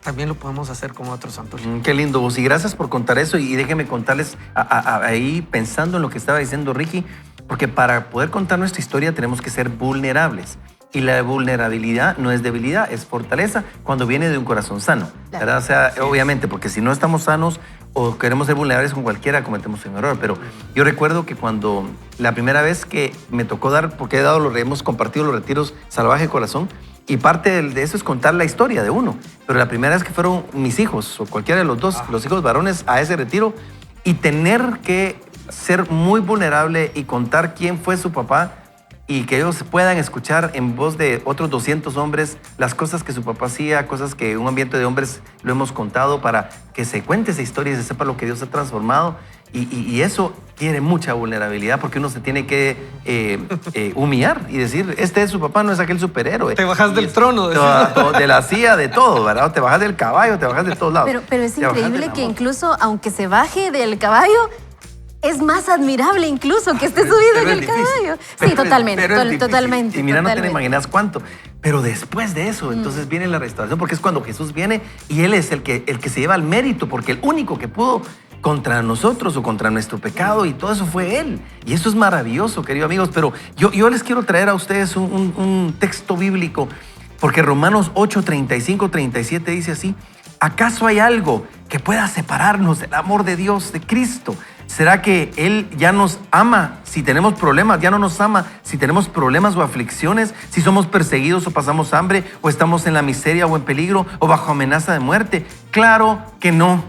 también lo podemos hacer con otros santos. Qué lindo vos. Y gracias por contar eso. Y déjenme contarles ahí pensando en lo que estaba diciendo Ricky, porque para poder contar nuestra historia tenemos que ser vulnerables. Y la vulnerabilidad no es debilidad, es fortaleza cuando viene de un corazón sano. Claro. ¿Verdad? O sea, obviamente, porque si no estamos sanos o queremos ser vulnerables con cualquiera, cometemos un error. Pero yo recuerdo que cuando la primera vez que me tocó dar, porque hemos compartido los retiros Salvaje Corazón, y parte de eso es contar la historia de uno. Pero la primera vez que fueron mis hijos, o cualquiera de los dos, los hijos varones, a ese retiro, y tener que ser muy vulnerable y contar quién fue su papá, y que ellos puedan escuchar en voz de otros 200 hombres las cosas que su papá hacía, cosas que en un ambiente de hombres lo hemos contado para que se cuente esa historia y se sepa lo que Dios ha transformado. Y eso quiere mucha vulnerabilidad porque uno se tiene que humillar y decir, este es su papá, no es aquel superhéroe. Te bajas del trono. De la silla, de todo, ¿verdad? Te bajas del caballo, te bajas de todos lados. Pero es Te bajas increíble del que amor. incluso aunque se baje del caballo, es más admirable incluso que esté subido Pero en el es difícil. caballo. Pero Sí, totalmente, pero es difícil. totalmente. Y mira, no te totalmente. imaginas cuánto. Pero después de eso, entonces viene la restauración, porque es cuando Jesús viene y Él es el que se lleva el mérito, porque el único que pudo contra nosotros o contra nuestro pecado y todo eso fue Él. Y eso es maravilloso, queridos amigos. Pero yo les quiero traer a ustedes un texto bíblico, porque Romanos 8, 35, 37 dice así, ¿acaso hay algo que pueda separarnos del amor de Dios, de Cristo? ¿Será que Él ya nos ama si tenemos problemas? ¿Ya no nos ama si tenemos problemas o aflicciones? ¿Si somos perseguidos o pasamos hambre? ¿O estamos en la miseria o en peligro? ¿O bajo amenaza de muerte? Claro que no.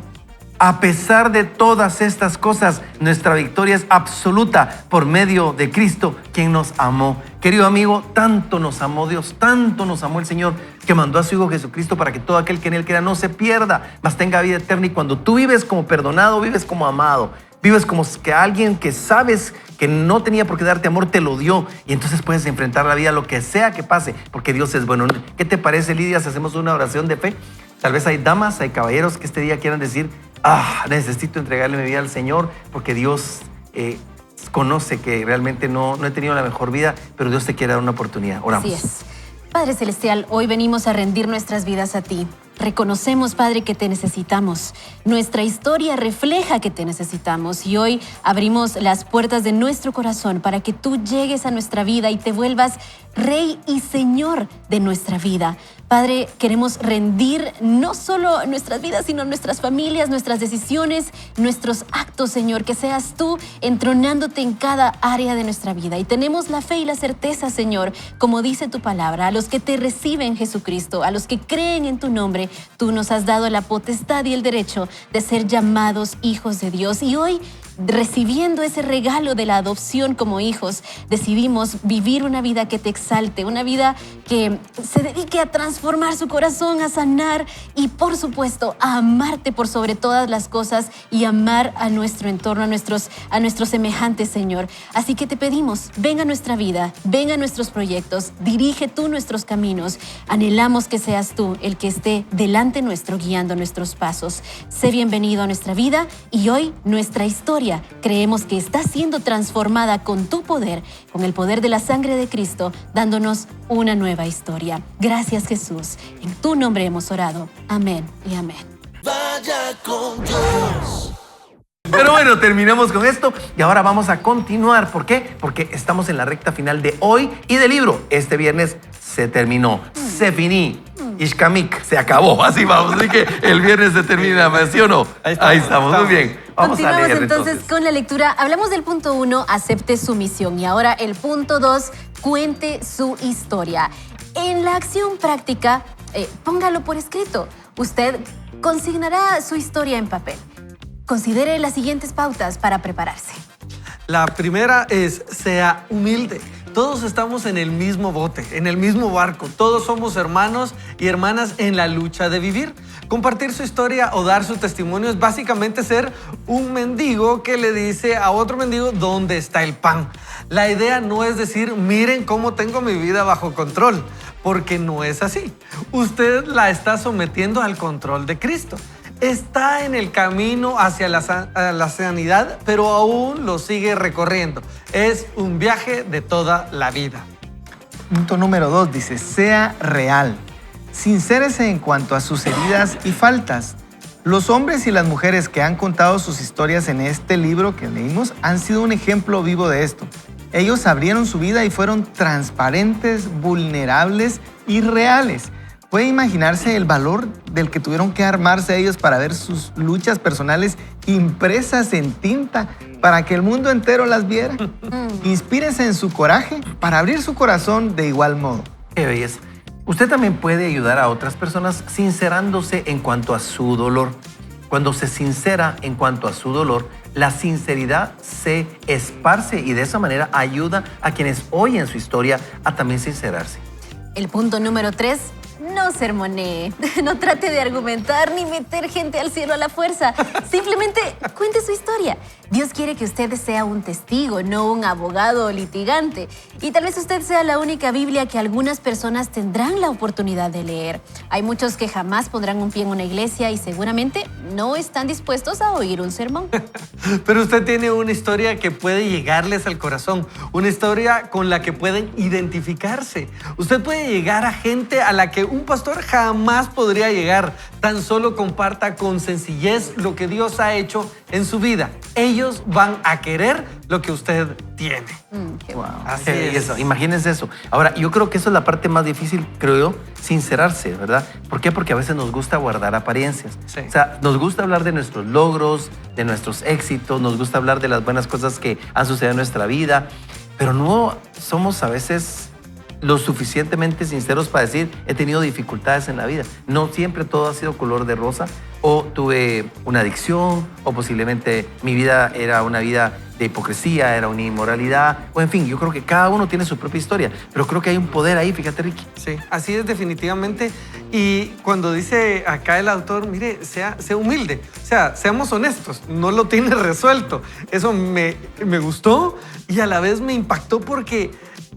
A pesar de todas estas cosas, nuestra victoria es absoluta por medio de Cristo, quien nos amó. Querido amigo, tanto nos amó Dios, tanto nos amó el Señor, que mandó a su Hijo Jesucristo para que todo aquel que en Él crea no se pierda, mas tenga vida eterna. Y cuando tú vives como perdonado, vives como amado, vives como que alguien que sabes que no tenía por qué darte amor, te lo dio. Y entonces puedes enfrentar la vida, lo que sea que pase, porque Dios es bueno. ¿Qué te parece, Lidia, si hacemos una oración de fe? Tal vez hay damas, hay caballeros que este día quieran decir, necesito entregarle mi vida al Señor porque Dios conoce que realmente no he tenido la mejor vida, pero Dios te quiere dar una oportunidad. Oramos. Así es. Padre Celestial, hoy venimos a rendir nuestras vidas a ti. Reconocemos, Padre, que te necesitamos. Nuestra historia refleja que te necesitamos y hoy abrimos las puertas de nuestro corazón para que tú llegues a nuestra vida y te vuelvas Rey y Señor de nuestra vida. Padre, queremos rendir no solo nuestras vidas, sino nuestras familias, nuestras decisiones, nuestros actos, Señor. Que seas tú entronándote en cada área de nuestra vida. Y tenemos la fe y la certeza, Señor, como dice tu palabra, a los que te reciben, Jesucristo, a los que creen en tu nombre, tú nos has dado la potestad y el derecho de ser llamados hijos de Dios. Y hoy, recibiendo ese regalo de la adopción como hijos, decidimos vivir una vida que te exalte, una vida que se dedique a transformar su corazón, a sanar y, por supuesto, a amarte por sobre todas las cosas y amar a nuestro entorno, a nuestros semejantes, Señor. Así que te pedimos, ven a nuestra vida, ven a nuestros proyectos, dirige tú nuestros caminos. Anhelamos que seas tú el que esté delante nuestro, guiando nuestros pasos. Sé bienvenido a nuestra vida y hoy nuestra historia creemos que está siendo transformada con tu poder, con el poder de la sangre de Cristo, dándonos una nueva historia. Gracias, Jesús. En tu nombre hemos orado. Amén y amén. Vaya con Dios. Pero bueno, terminamos con esto y ahora vamos a continuar. ¿Por qué? Porque estamos en la recta final de hoy y del libro. Este viernes se terminó. Se finí. Ishkamik, se acabó. Así vamos. Así que el viernes se termina, ¿sí o no? Ahí estamos. Muy bien. Vamos Continuamos a leer entonces con la lectura. Hablamos del punto 1, acepte su misión. Y ahora el punto 2, cuente su historia. En la acción práctica, póngalo por escrito. Usted consignará su historia en papel. Considere las siguientes pautas para prepararse. La primera es, sea humilde. Todos estamos en el mismo bote, en el mismo barco. Todos somos hermanos y hermanas en la lucha de vivir. Compartir su historia o dar su testimonio es básicamente ser un mendigo que le dice a otro mendigo dónde está el pan. La idea no es decir, miren cómo tengo mi vida bajo control, porque no es así. Usted la está sometiendo al control de Cristo. Está en el camino hacia la sanidad, pero aún lo sigue recorriendo. Es un viaje de toda la vida. Punto número 2 dice, sea real. Sincérese en cuanto a sus heridas y faltas. Los hombres y las mujeres que han contado sus historias en este libro que leímos han sido un ejemplo vivo de esto. Ellos abrieron su vida y fueron transparentes, vulnerables y reales. ¿Puede imaginarse el valor del que tuvieron que armarse ellos para ver sus luchas personales impresas en tinta para que el mundo entero las viera? Inspírese en su coraje para abrir su corazón de igual modo. Qué belleza. Usted también puede ayudar a otras personas sincerándose en cuanto a su dolor. Cuando se sincera en cuanto a su dolor, la sinceridad se esparce y de esa manera ayuda a quienes oyen su historia a también sincerarse. El punto número 3, no sermonee. No trate de argumentar ni meter gente al cielo a la fuerza. Simplemente cuente su historia. Dios quiere que usted sea un testigo, no un abogado o litigante. Y tal vez usted sea la única Biblia que algunas personas tendrán la oportunidad de leer. Hay muchos que jamás pondrán un pie en una iglesia y seguramente no están dispuestos a oír un sermón. Pero usted tiene una historia que puede llegarles al corazón, una historia con la que pueden identificarse. Usted puede llegar a gente a la que un pastor jamás podría llegar. Tan solo comparta con sencillez lo que Dios ha hecho en su vida. Ellos van a querer lo que usted tiene. Qué Wow. Así Qué es. belleza. Imagínense eso. Ahora, yo creo que eso es la parte más difícil, creo yo, sincerarse, ¿verdad? ¿Por qué? Porque a veces nos gusta guardar apariencias. Sí. O sea, nos gusta hablar de nuestros logros, de nuestros éxitos, nos gusta hablar de las buenas cosas que han sucedido en nuestra vida, pero no somos a veces lo suficientemente sinceros para decir, he tenido dificultades en la vida. No siempre todo ha sido color de rosa, o tuve una adicción, o posiblemente mi vida era una vida de hipocresía, era una inmoralidad, o en fin, yo creo que cada uno tiene su propia historia, pero creo que hay un poder ahí, fíjate, Ricky. Sí, así es definitivamente. Y cuando dice acá el autor, mire, sea humilde, o sea, seamos honestos, no lo tiene resuelto. Eso me gustó y a la vez me impactó porque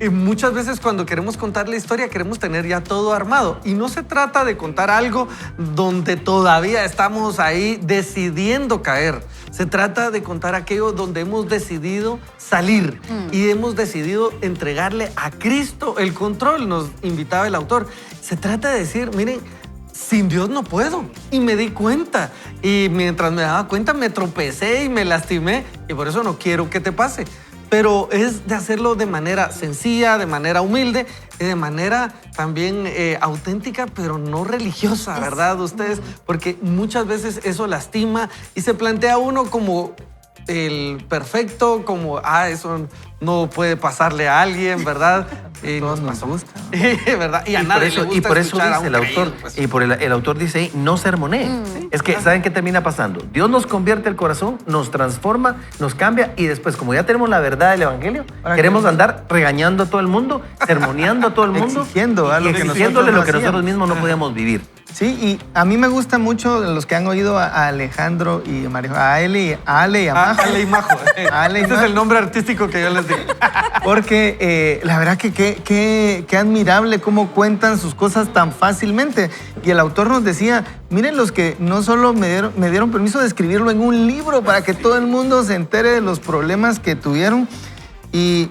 muchas veces cuando queremos contar la historia queremos tener ya todo armado. Y no se trata de contar algo donde todavía estamos ahí decidiendo caer. Se trata de contar aquello donde hemos decidido salir y hemos decidido entregarle a Cristo el control, nos invitaba el autor. Se trata de decir, miren, sin Dios no puedo. Y me di cuenta. Y mientras me daba cuenta me tropecé y me lastimé. Y por eso no quiero que te pase. Pero es de hacerlo de manera sencilla, de manera humilde y de manera también auténtica, pero no religiosa, ¿verdad? Ustedes, porque muchas veces eso lastima y se plantea uno como el perfecto, como, eso no puede pasarle a alguien, ¿verdad? Todos nos gusta, ¿no? ¿Verdad? Y a nadie le gusta y por eso escuchar a dice un el autor, creído, pues. y por el autor dice ahí, no sermoneen. Es que, ¿saben qué termina pasando? Dios nos convierte el corazón, nos transforma, nos cambia y después, como ya tenemos la verdad del evangelio, Ahora queremos que- andar regañando a todo el mundo, sermoneando a todo el mundo, Exigiendo, y lo que exigiéndole nosotros lo que no nosotros hacíamos. mismos no podíamos vivir. Sí, y a mí me gusta mucho los que han oído a Alejandro y a Mario, a Ale y a Majo. Ale y Majo. Ale y Ese es Majo. el nombre artístico que yo les digo. Porque la verdad que qué admirable cómo cuentan sus cosas tan fácilmente. Y el autor nos decía, miren los que no solo me dieron permiso de escribirlo en un libro para que todo el mundo se entere de los problemas que tuvieron. Y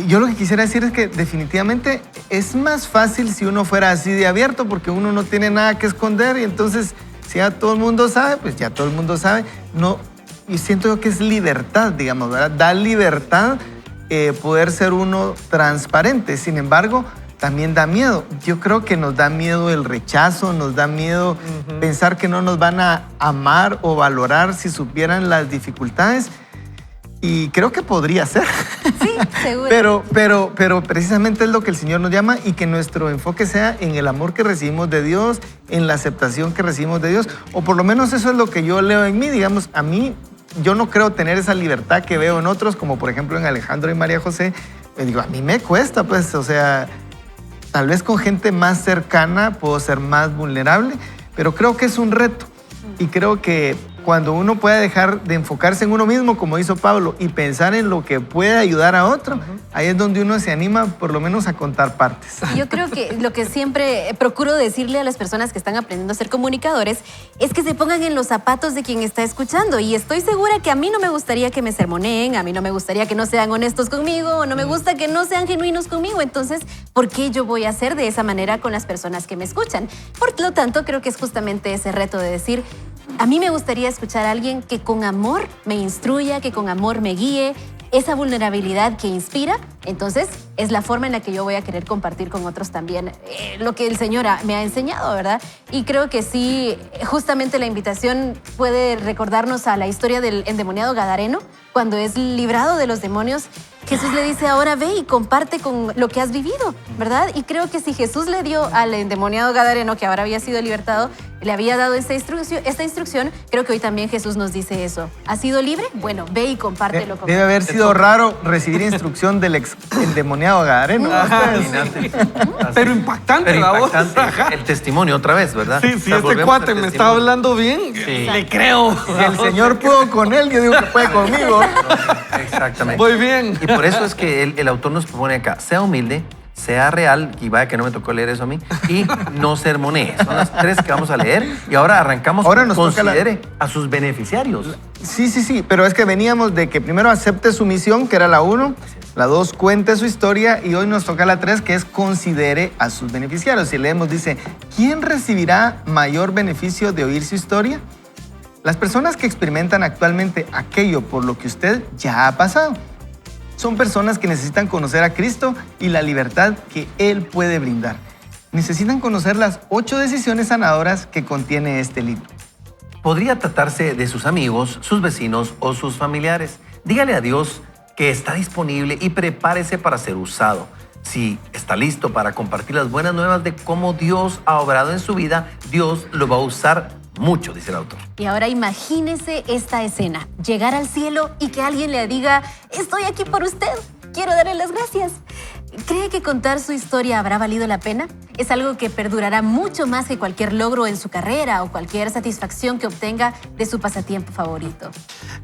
yo lo que quisiera decir es que definitivamente es más fácil si uno fuera así de abierto porque uno no tiene nada que esconder y entonces si ya todo el mundo sabe, pues ya todo el mundo sabe. No, y siento yo que es libertad, digamos, ¿verdad? Da libertad poder ser uno transparente. Sin embargo, también da miedo. Yo creo que nos da miedo el rechazo, nos da miedo pensar que no nos van a amar o valorar si supieran las dificultades. Y creo que podría ser. Sí, seguro. Pero precisamente es lo que el Señor nos llama y que nuestro enfoque sea en el amor que recibimos de Dios, en la aceptación que recibimos de Dios, o por lo menos eso es lo que yo leo en mí. Digamos, a mí, yo no creo tener esa libertad que veo en otros, como por ejemplo en Alejandro y María José. Digo, a mí me cuesta, pues, o sea, tal vez con gente más cercana puedo ser más vulnerable, pero creo que es un reto. Y creo que cuando uno puede dejar de enfocarse en uno mismo, como hizo Pablo, y pensar en lo que puede ayudar a otro, ahí es donde uno se anima por lo menos a contar partes. Yo creo que lo que siempre procuro decirle a las personas que están aprendiendo a ser comunicadores es que se pongan en los zapatos de quien está escuchando. Y estoy segura que a mí no me gustaría que me sermoneen, a mí no me gustaría que no sean honestos conmigo, o no me gusta que no sean genuinos conmigo. Entonces, ¿por qué yo voy a hacer de esa manera con las personas que me escuchan? Por lo tanto, creo que es justamente ese reto de decir, a mí me gustaría escuchar a alguien que con amor me instruya, que con amor me guíe, esa vulnerabilidad que inspira. Entonces, es la forma en la que yo voy a querer compartir con otros también lo que el Señor me ha enseñado, ¿verdad? Y creo que sí, justamente la invitación puede recordarnos a la historia del endemoniado gadareno, cuando es librado de los demonios. Jesús le dice, ahora ve y comparte con lo que has vivido, ¿verdad? Y creo que si Jesús le dio al endemoniado gadareno, que ahora había sido libertado, le había dado esta instrucción, creo que hoy también Jesús nos dice eso. ¿Has sido libre? Bueno, ve y compártelo con Debe haber sido raro recibir instrucción del ex endemoniado gadareno. Imagínate. Pero impactante Pero la voz. impactante Ajá. el testimonio otra vez, ¿verdad? Sí, O si sea, este volvemos cuate al me está testimonio. hablando bien, le creo. Si el Señor pudo con él, yo digo que puede conmigo. Exactamente. Muy bien. Y por eso es que el autor nos propone acá, sea humilde, sea real, y vaya que no me tocó leer eso a mí, y no sermonee. Son las tres que vamos a leer. Y ahora arrancamos Ahora con nos toca considere a sus beneficiarios. Sí, pero es que veníamos de que primero acepte su misión, que era la 1, la 2, cuente su historia, y hoy nos toca la 3, que es considere a sus beneficiarios. Si leemos, dice, ¿quién recibirá mayor beneficio de oír su historia? Las personas que experimentan actualmente aquello por lo que usted ya ha pasado. Son personas que necesitan conocer a Cristo y la libertad que Él puede brindar. Necesitan conocer las 8 decisiones sanadoras que contiene este libro. Podría tratarse de sus amigos, sus vecinos o sus familiares. Dígale a Dios que está disponible y prepárese para ser usado. Si está listo para compartir las buenas nuevas de cómo Dios ha obrado en su vida, Dios lo va a usar mucho, dice el autor. Y ahora imagínese esta escena, llegar al cielo y que alguien le diga, estoy aquí por usted, quiero darle las gracias. ¿Cree que contar su historia habrá valido la pena? Es algo que perdurará mucho más que cualquier logro en su carrera o cualquier satisfacción que obtenga de su pasatiempo favorito.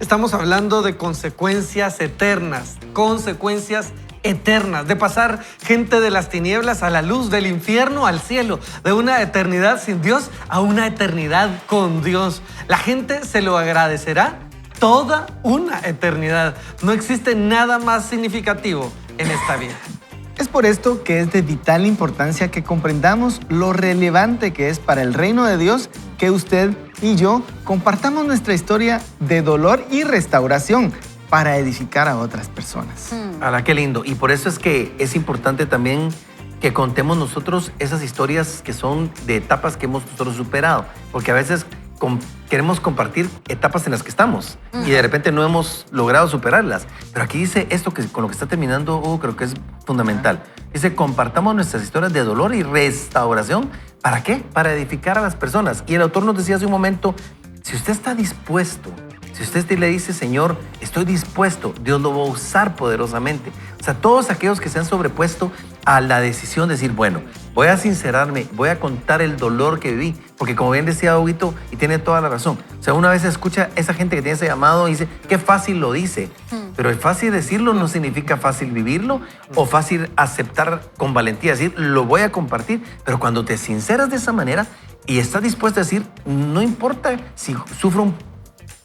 Estamos hablando de consecuencias eternas, consecuencias eternas, de pasar gente de las tinieblas a la luz, del infierno al cielo, de una eternidad sin Dios a una eternidad con Dios. La gente se lo agradecerá toda una eternidad. No existe nada más significativo en esta vida. Es por esto que es de vital importancia que comprendamos lo relevante que es para el reino de Dios que usted y yo compartamos nuestra historia de dolor y restauración para edificar a otras personas. ¡Hala, qué lindo! Y por eso es que es importante también que contemos nosotros esas historias que son de etapas que hemos nosotros superado. Porque a veces queremos compartir etapas en las que estamos y de repente no hemos logrado superarlas. Pero aquí dice esto que con lo que está terminando, creo que es fundamental. Dice, compartamos nuestras historias de dolor y restauración. ¿Para qué? Para edificar a las personas. Y el autor nos decía hace un momento, si usted está dispuesto, si usted le dice, Señor, estoy dispuesto, Dios lo va a usar poderosamente. O sea, todos aquellos que se han sobrepuesto a la decisión de decir, bueno, voy a sincerarme, voy a contar el dolor que viví. Porque como bien decía Huguito, y tiene toda la razón, o sea, una vez escucha esa gente que tiene ese llamado y dice, qué fácil lo dice. Pero el fácil decirlo no significa fácil vivirlo o fácil aceptar con valentía, decir, lo voy a compartir. Pero cuando te sinceras de esa manera y estás dispuesto a decir, no importa si sufro un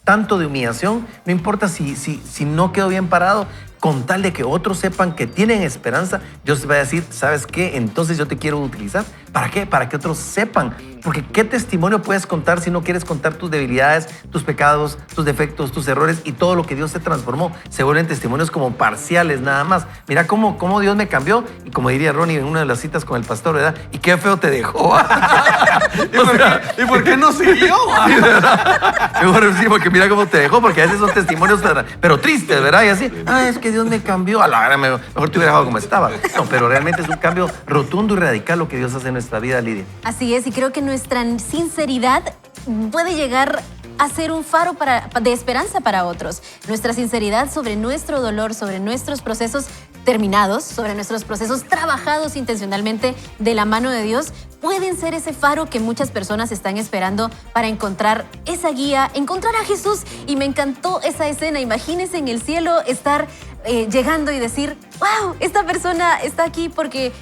tanto de humillación, no importa si no quedo bien parado, con tal de que otros sepan que tienen esperanza, Dios va a decir, ¿sabes qué? Entonces yo te quiero utilizar. ¿Para qué? Para que otros sepan. Porque ¿qué testimonio puedes contar si no quieres contar tus debilidades, tus pecados, tus defectos, tus errores y todo lo que Dios te transformó? Se vuelven testimonios como parciales nada más. Mira cómo Dios me cambió y como diría Ronnie en una de las citas con el pastor, ¿verdad? Y qué feo te dejó. ¿Y por qué no siguió? Mejor sí, porque mira cómo te dejó, porque a veces son testimonios pero tristes, ¿verdad? Y así, es que Dios me cambió. A la verdad, mejor te hubiera dejado como estaba. No, pero realmente es un cambio rotundo y radical lo que Dios hace en nuestra vida, Lidia. Así es, y creo que nuestra sinceridad puede llegar a ser un faro de esperanza para otros. Nuestra sinceridad sobre nuestro dolor, sobre nuestros procesos terminados, sobre nuestros procesos trabajados intencionalmente de la mano de Dios, pueden ser ese faro que muchas personas están esperando para encontrar esa guía, encontrar a Jesús. Y me encantó esa escena. Imagínense en el cielo estar llegando y decir, wow, esta persona está aquí porque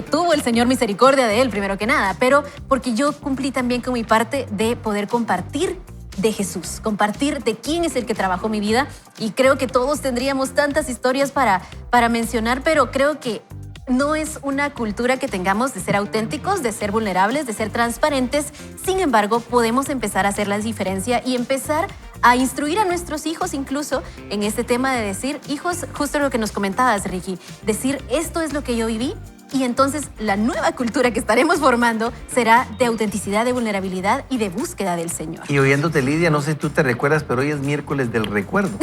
tuvo el Señor misericordia de él, primero que nada, pero porque yo cumplí también con mi parte de poder compartir de Jesús, compartir de quién es el que trabajó mi vida. Y creo que todos tendríamos tantas historias para mencionar, pero creo que no es una cultura que tengamos de ser auténticos, de ser vulnerables, de ser transparentes. Sin embargo, podemos empezar a hacer la diferencia y empezar a instruir a nuestros hijos incluso en este tema de decir, hijos, justo lo que nos comentabas, Ricky, decir, esto es lo que yo viví. Y entonces la nueva cultura que estaremos formando será de autenticidad, de vulnerabilidad y de búsqueda del Señor. Y oyéndote, Lidia, no sé si tú te recuerdas, pero hoy es miércoles del recuerdo.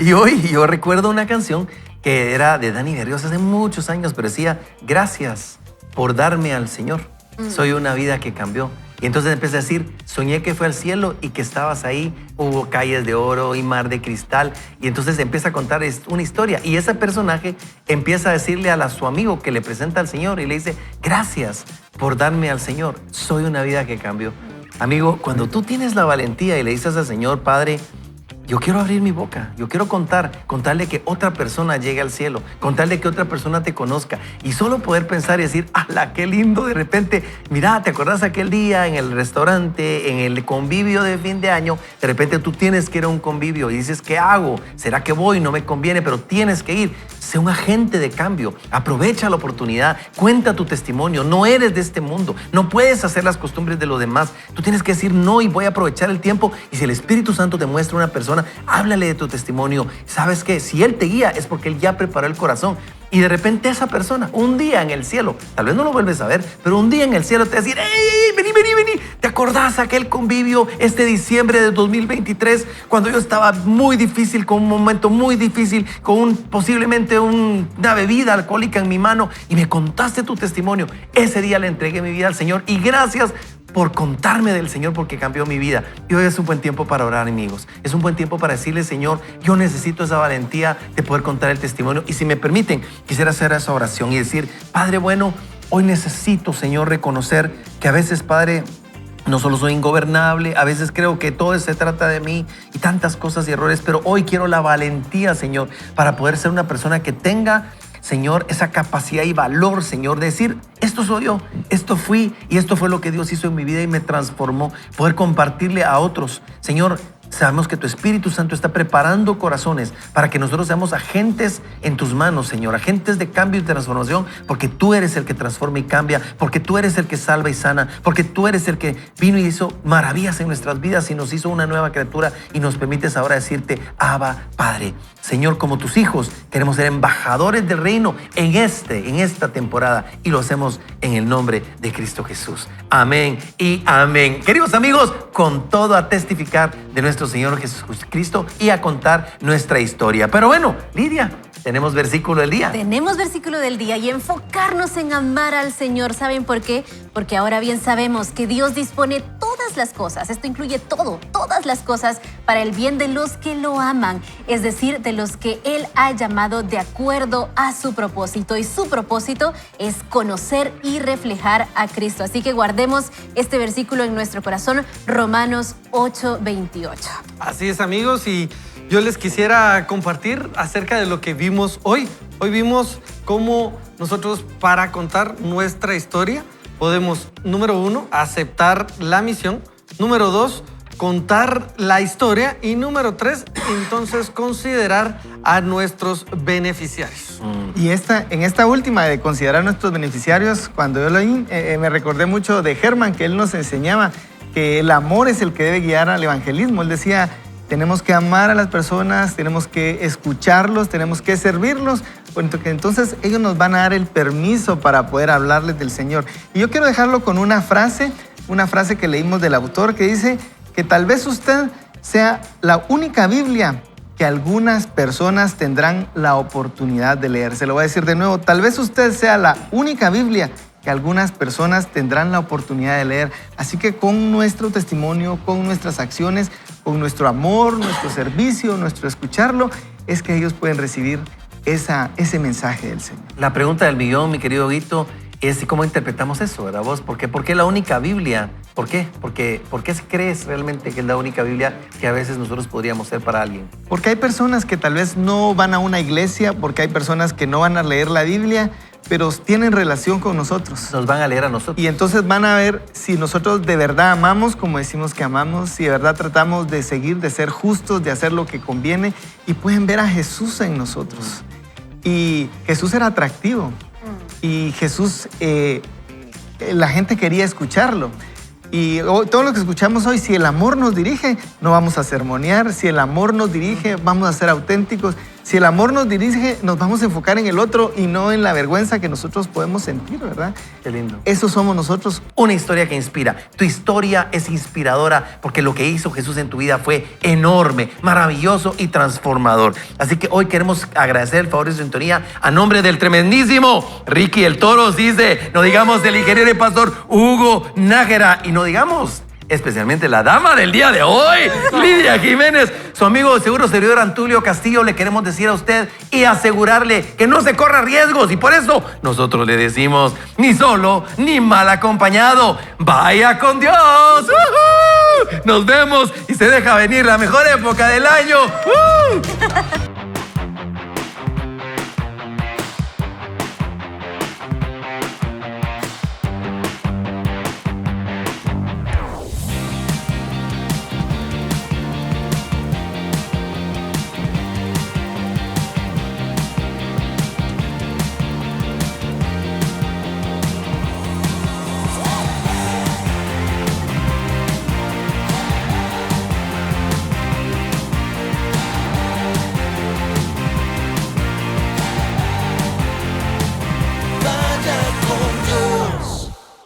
Y hoy yo recuerdo una canción que era de Dani Berrios hace muchos años, pero decía, gracias por darme al Señor. Soy una vida que cambió. Y entonces empecé a decir, soñé que fue al cielo y que estabas ahí, hubo calles de oro y mar de cristal. Y entonces empieza a contar una historia. Y ese personaje empieza a decirle a su amigo que le presenta al Señor y le dice, gracias por darme al Señor, soy una vida que cambió. Amigo, cuando tú tienes la valentía y le dices al Señor, Padre, yo quiero abrir mi boca, yo quiero contarle que otra persona llegue al cielo, contarle que otra persona te conozca y solo poder pensar y decir, ¡ala, qué lindo! De repente, mira, ¿te acordás aquel día en el restaurante, en el convivio de fin de año? De repente tú tienes que ir a un convivio y dices, ¿qué hago? ¿Será que voy? No me conviene, pero tienes que ir. Sé un agente de cambio, aprovecha la oportunidad, cuenta tu testimonio, no eres de este mundo, no puedes hacer las costumbres de los demás. Tú tienes que decir no y voy a aprovechar el tiempo. Y si el Espíritu Santo te muestra una persona, háblale de tu testimonio. ¿Sabes qué? Si Él te guía es porque Él ya preparó el corazón. Y de repente esa persona, un día en el cielo, tal vez no lo vuelves a ver, pero un día en el cielo te va a decir, ¡ey, vení! ¿Te acordás aquel convivio este diciembre de 2023 cuando yo estaba muy difícil, con un momento muy difícil, con posiblemente una bebida alcohólica en mi mano y me contaste tu testimonio? Ese día le entregué mi vida al Señor y gracias por contarme del Señor porque cambió mi vida. Y hoy es un buen tiempo para orar, amigos. Es un buen tiempo para decirle, Señor, yo necesito esa valentía de poder contar el testimonio. Y si me permiten, quisiera hacer esa oración y decir, Padre bueno, hoy necesito, Señor, reconocer que a veces, Padre, No solo soy ingobernable, a veces creo que todo se trata de mí y tantas cosas y errores, pero hoy quiero la valentía, Señor, para poder ser una persona que tenga, Señor, esa capacidad y valor, Señor, de decir, esto soy yo, esto fui y esto fue lo que Dios hizo en mi vida y me transformó. Poder compartirle a otros. Señor, sabemos que tu Espíritu Santo está preparando corazones para que nosotros seamos agentes en tus manos, Señor, agentes de cambio y transformación, porque tú eres el que transforma y cambia, porque tú eres el que salva y sana, porque tú eres el que vino y hizo maravillas en nuestras vidas y nos hizo una nueva criatura y nos permites ahora decirte, Abba, Padre. Señor, como tus hijos, queremos ser embajadores del reino en esta temporada y lo hacemos en el nombre de Cristo Jesús. Amén y amén. Queridos amigos, con todo a testificar de nuestro Señor Jesucristo y a contar nuestra historia. Pero bueno, Lidia, tenemos versículo del día. Tenemos versículo del día y enfocarnos en amar al Señor. ¿Saben por qué? Porque ahora bien sabemos que Dios dispone todas las cosas. Esto incluye todas las cosas para el bien de los que lo aman. Es decir, de los que Él ha llamado de acuerdo a su propósito. Y su propósito es conocer y reflejar a Cristo. Así que guardemos este versículo en nuestro corazón. Romanos 8:28. Así es, amigos, y yo les quisiera compartir acerca de lo que vimos hoy. Hoy vimos cómo nosotros, para contar nuestra historia, podemos, número 1, aceptar la misión. Número 2, contar la historia. Y número 3, entonces considerar a nuestros beneficiarios. Y en esta última de considerar a nuestros beneficiarios, cuando yo lo oí, me recordé mucho de Germán, que él nos enseñaba que el amor es el que debe guiar al evangelismo. Él decía, tenemos que amar a las personas, tenemos que escucharlos, tenemos que servirlos, porque entonces ellos nos van a dar el permiso para poder hablarles del Señor. Y yo quiero dejarlo con una frase que leímos del autor que dice que tal vez usted sea la única Biblia que algunas personas tendrán la oportunidad de leer. Se lo voy a decir de nuevo, tal vez usted sea la única Biblia que algunas personas tendrán la oportunidad de leer. Así que con nuestro testimonio, con nuestras acciones, con nuestro amor, nuestro servicio, nuestro escucharlo, es que ellos pueden recibir ese mensaje del Señor. La pregunta del millón, mi querido Guito, es cómo interpretamos eso, ¿verdad vos? ¿Por qué la única Biblia? ¿Por qué? ¿Por qué crees realmente que es la única Biblia que a veces nosotros podríamos ser para alguien? Porque hay personas que tal vez no van a una iglesia, porque hay personas que no van a leer la Biblia, pero tienen relación con nosotros. Nos van a leer a nosotros. Y entonces van a ver si nosotros de verdad amamos, como decimos que amamos, si de verdad tratamos de seguir, de ser justos, de hacer lo que conviene, y pueden ver a Jesús en nosotros. Y Jesús era atractivo. Y Jesús, la gente quería escucharlo. Y todo lo que escuchamos hoy, si el amor nos dirige, no vamos a sermonear. Si el amor nos dirige, vamos a ser auténticos. Si el amor nos dirige, nos vamos a enfocar en el otro y no en la vergüenza que nosotros podemos sentir, ¿verdad? Qué lindo. Eso somos nosotros. Una historia que inspira. Tu historia es inspiradora porque lo que hizo Jesús en tu vida fue enorme, maravilloso y transformador. Así que hoy queremos agradecer el favor de su sintonía a nombre del tremendísimo Ricky el Toro, dice, no digamos del ingeniero y pastor Hugo Nájera y no digamos especialmente la dama del día de hoy, Lidia Jiménez. Su amigo seguro servidor Antulio Castillo le queremos decir a usted y asegurarle que no se corra riesgos y por eso nosotros le decimos ni solo ni mal acompañado. Vaya con Dios. ¡Uhú! Nos vemos y se deja venir la mejor época del año.